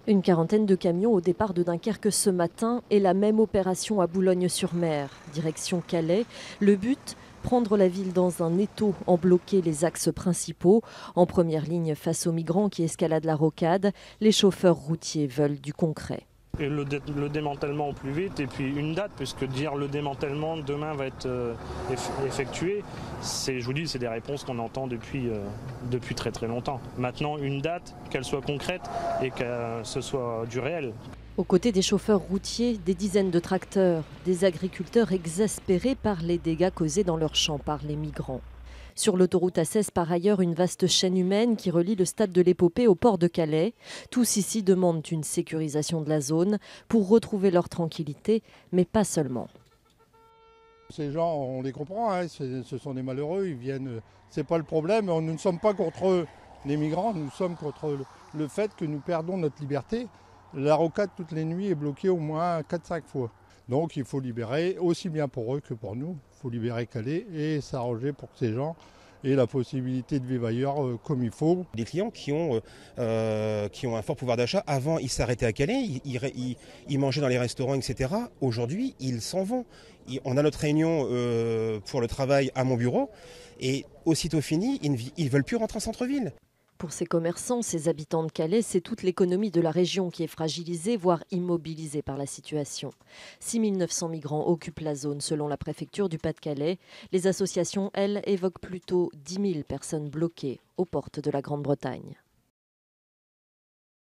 Une quarantaine de camions au départ de Dunkerque ce matin et la même opération à Boulogne-sur-Mer, direction Calais. Le but, prendre la ville dans un étau en bloquer les axes principaux. En première ligne face aux migrants qui escaladent la rocade, les chauffeurs routiers veulent du concret. Et le démantèlement au plus vite, et puis une date, puisque dire le démantèlement demain va être effectué, je vous dis, c'est des réponses qu'on entend depuis très très longtemps. Maintenant, une date, qu'elle soit concrète et que ce soit du réel. Aux côtés des chauffeurs routiers, des dizaines de tracteurs, des agriculteurs exaspérés par les dégâts causés dans leurs champs par les migrants. Sur l'autoroute A16, par ailleurs, une vaste chaîne humaine qui relie le stade de l'Épopée au port de Calais. Tous ici demandent une sécurisation de la zone pour retrouver leur tranquillité, mais pas seulement. Ces gens, on les comprend, hein, ce sont des malheureux, ils viennent. C'est pas le problème, nous ne sommes pas contre les migrants, nous sommes contre le fait que nous perdons notre liberté. La rocade toutes les nuits est bloquée au moins 4-5 fois. Donc il faut libérer, aussi bien pour eux que pour nous, il faut libérer Calais et s'arranger pour que ces gens aient la possibilité de vivre ailleurs comme il faut. Des clients qui ont un fort pouvoir d'achat, avant ils s'arrêtaient à Calais, ils mangeaient dans les restaurants, etc. Aujourd'hui, ils s'en vont. On a notre réunion pour le travail à mon bureau et aussitôt fini, ils ne veulent plus rentrer en centre-ville. Pour ces commerçants, ces habitants de Calais, c'est toute l'économie de la région qui est fragilisée, voire immobilisée par la situation. 6 900 migrants occupent la zone selon la préfecture du Pas-de-Calais. Les associations, elles, évoquent plutôt 10 000 personnes bloquées aux portes de la Grande-Bretagne.